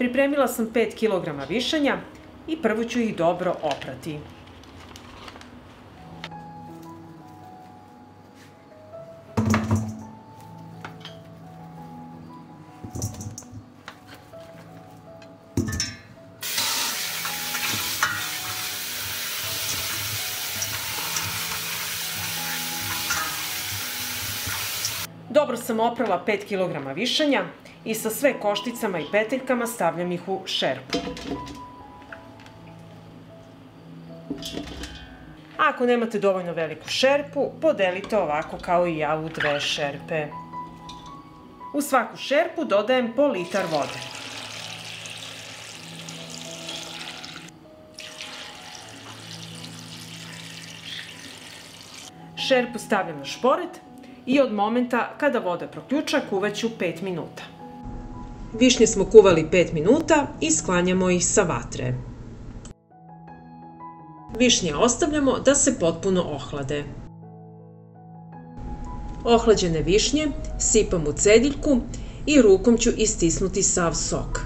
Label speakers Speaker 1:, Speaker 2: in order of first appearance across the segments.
Speaker 1: Pripremila sam 5 kg višanja i prvo ću ih dobro oprati. Dobro sam oprala 5 kg višanja i sa sve košticama i peteljkama stavljam ih u šerpu. Ako nemate dovoljno veliku šerpu, podelite ovako kao i ja u 2 šerpe. U svaku šerpu dodajem po litar vode. Šerpu stavljam na šporet i od momenta kada voda proključa kuvaću 5 minuta. Višnje smo kuvali 5 minuta i sklanjamo ih sa vatre. Višnje ostavljamo da se potpuno ohlade. Ohlađene višnje sipam u cediljku i rukom ću istisnuti sav sok.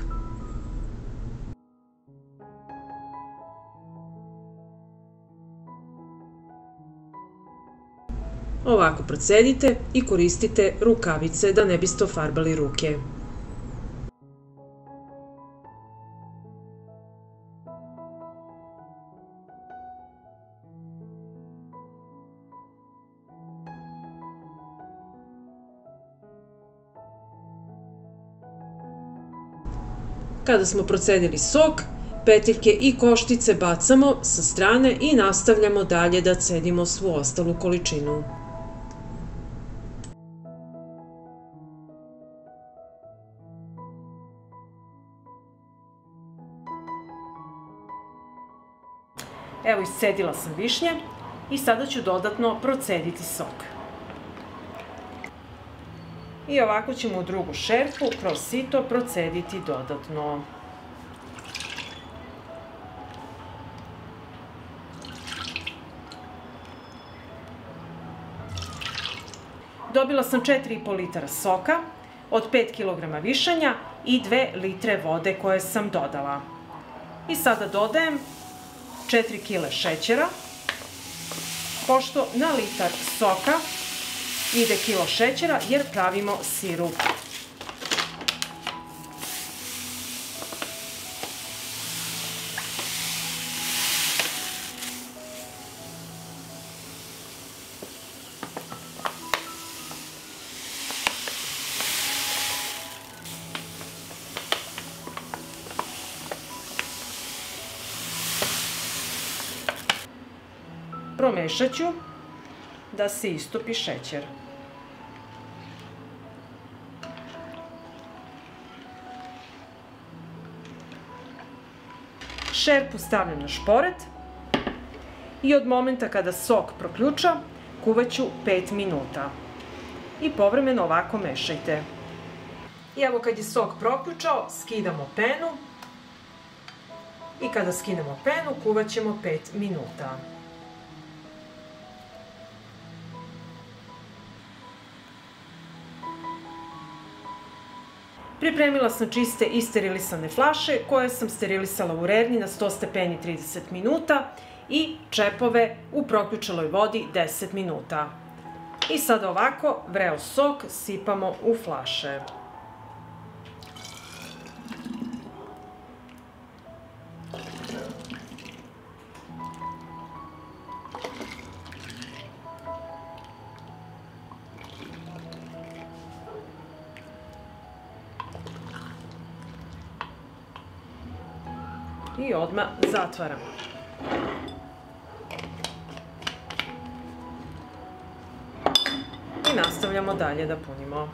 Speaker 1: Ovako procedite i koristite rukavice da ne biste ofarbali ruke. Kada smo procedili sok, peteljke i koštice bacamo sa strane i nastavljamo dalje da cedimo svu ostalu količinu. Evo, iscedila sam višnje i sada ću dodatno procediti sok. I ovako ćemo u drugu šerpu kroz sito procediti dodatno. Dobila sam 4,5 litara soka od 5 kg višanja i 2 litre vode koje sam dodala. I sada dodajem 4 kg šećera, pošto na litar soka ide kilo šećera jer pravimo sirup. Promešat ću da se istopi šećer. Šerpu stavljam na šporet i od momenta kada sok proključa kuvaću 5 minuta. I povremeno ovako mešajte. I evo kad je sok proključao, skidamo penu i kada skinemo penu kuvaćemo 5 minuta. Pripremila sam čiste i sterilisane flaše koje sam sterilisala u rerni na 100 stepeni 30 minuta i čepove u proključaloj vodi 10 minuta. I sada ovako vreo sok sipamo u flaše. I odmah zatvaram. I nastavljamo dalje da punimo.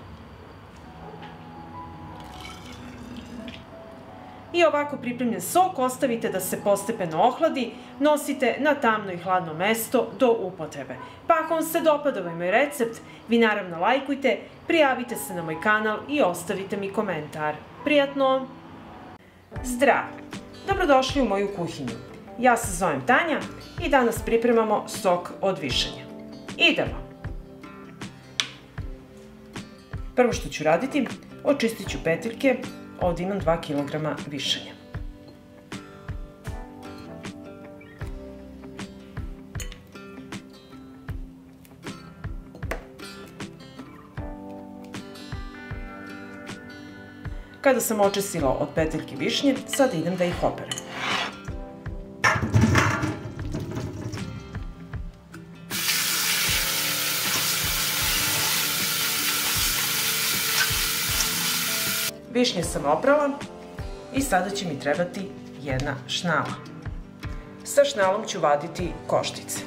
Speaker 1: I ovako pripremljen sok ostavite da se postepeno ohladi, nosite na tamno i hladno mesto do upotrebe. Pa ako vam se dopada ovaj moj recept, vi naravno lajkujte, prijavite se na moj kanal i ostavite mi komentar. Prijatno! Zdravo! Dobrodošli u moju kuhinju. Ja se zovem Tanja i danas pripremamo sok od višanja. Idemo! Prvo što ću raditi, očistit ću peteljke ovdje imam 2 kg višanja. Kada sam očistila od peteljki višnje, sada idem da ih operem. Višnje sam oprala i sada će mi trebati jedna šnala. Sa šnalom ću vaditi koštice.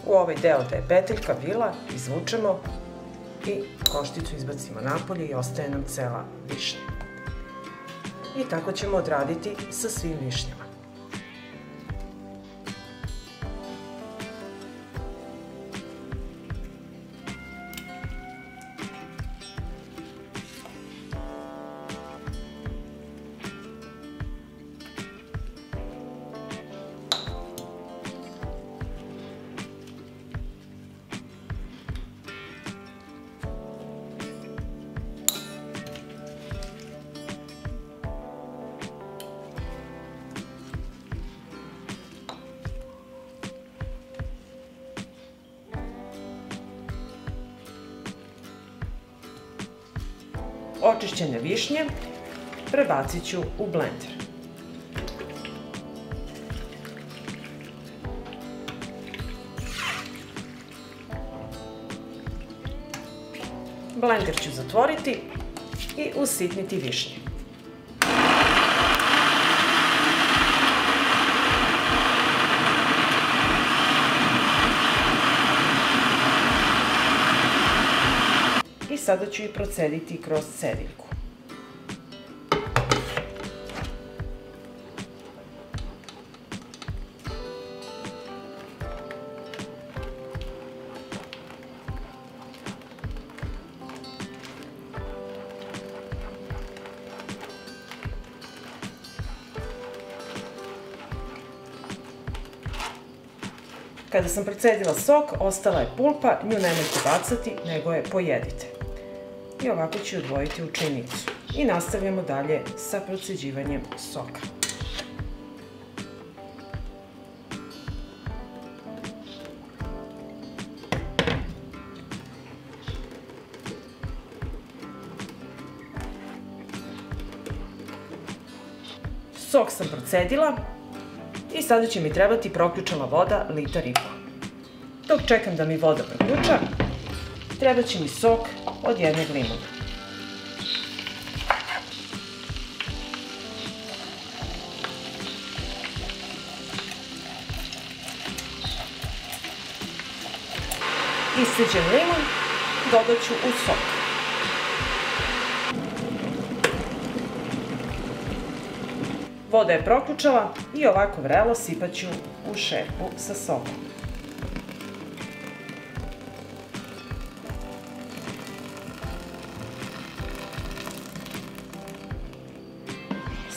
Speaker 1: U ovaj deo gde je peteljka bila izvučemo i košticu izbacimo napolje i ostaje nam cela višnja. I tako ćemo odraditi sa svim višnjama. Očišćene višnje prebacit ću u blender. Blender ću zatvoriti i usitniti višnje. I sada ću ih procediti kroz cediljku. Kada sam procedila sok, ostala je pulpa, nju nemojte bacati, nego je pojedite. I ovako ću odvojiti u čajnicu. I nastavljamo dalje sa proceđivanjem soka. Sok sam procedila i sada će mi trebati proključala voda 1,5 litara. Dok čekam da mi voda proključa, treba će mi sok od jednog limuna. Isceđen limun dodat ću u sok. Voda je proključala i ovako vrelo sipat ću u šerpu sa sokom.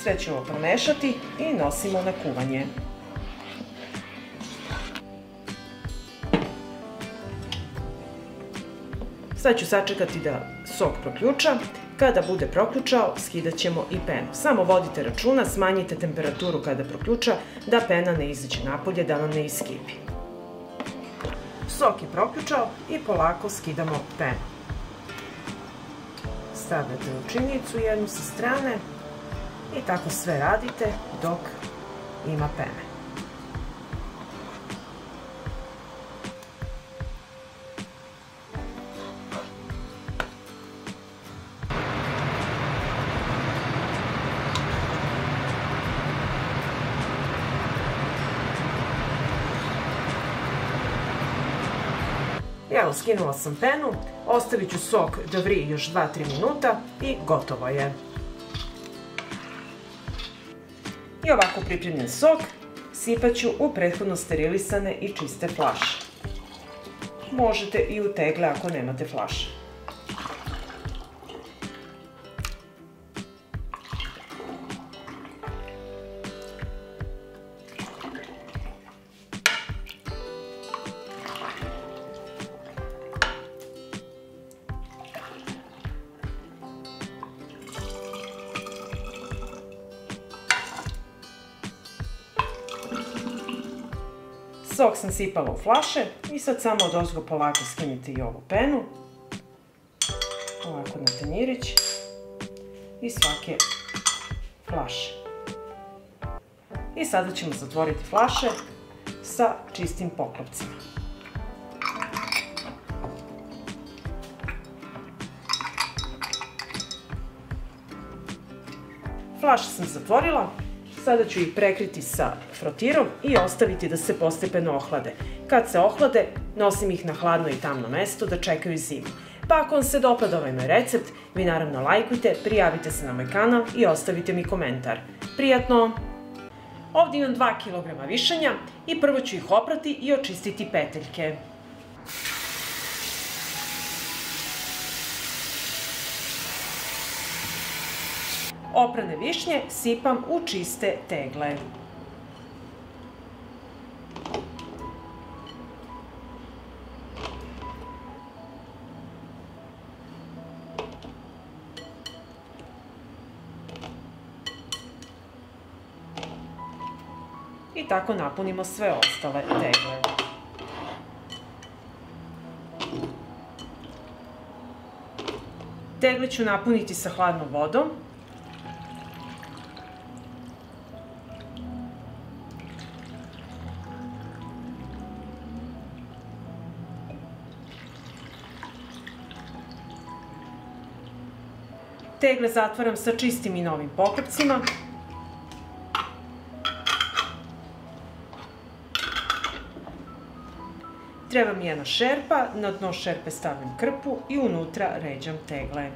Speaker 1: Sve ćemo promešati i nosimo na kuvanje. Sad ću sačekati da sok proključa. Kada bude proključao, skidat ćemo i penu. Samo vodite računa, smanjite temperaturu kada proključa, da pena ne izađe napolje, da vam ne iskipi. Sok je proključao i polako skidamo penu. Stavljate u činjenicu jednu sa strane i tako sve radite dok ima pene. Evo, skinula sam penu, ostavit ću sok da vrije još 2-3 minuta i gotovo je. I ovako pripremljen sok sipat ću u prethodno sterilisane i čiste flaše. Možete i u tegle ako nemate flaše. Sok sam sipala u flaše i sad samo odozgo polako skinite i ovu penu. Ovako na tanjirić i svake flaše. I sada ćemo zatvoriti flaše sa čistim poklopcima. Flaše sam zatvorila, sada ću ih prekriti sa frotirom i ostaviti da se postepeno ohlade. Kad se ohlade, nosim ih na hladno i tamno mesto da čekaju zimu. Pa ako vam se dopada ovaj moj recept, vi naravno lajkujte, prijavite se na moj kanal i ostavite mi komentar. Prijatno! Ovdje imam 2 kg višanja i prvo ću ih oprati i očistiti peteljke. Oprane višnje sipam u čiste tegle. I tako napunimo sve ostale tegle. Tegle ću napuniti sa hladnom vodom. Tegle zatvaram sa čistim i novim poklopcima. Treba mi jedna šerpa, na dno šerpe stavljam krpu i unutra ređam tegle.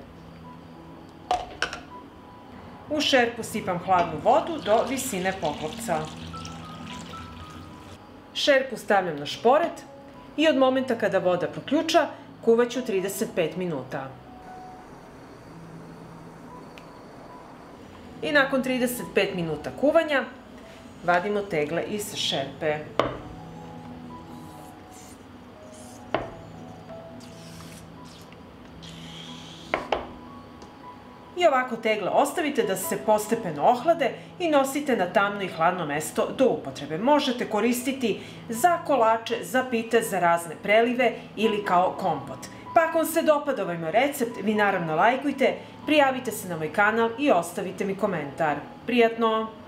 Speaker 1: U šerpu sipam hladnu vodu do visine poklopca. Šerpu stavljam na šporet i od momenta kada voda proključa, kuvaću 35 minuta. I nakon 35 minuta kuvanja, vadimo tegle iz šerpe. I ovako tegle ostavite da se postepeno ohlade i nosite na tamno i hladno mesto do upotrebe. Možete koristiti za kolače, za pite, za razne prelive ili kao kompot. Pa ako vam se dopada ovaj moj recept, vi naravno lajkujte, prijavite se na moj kanal i ostavite mi komentar. Prijatno!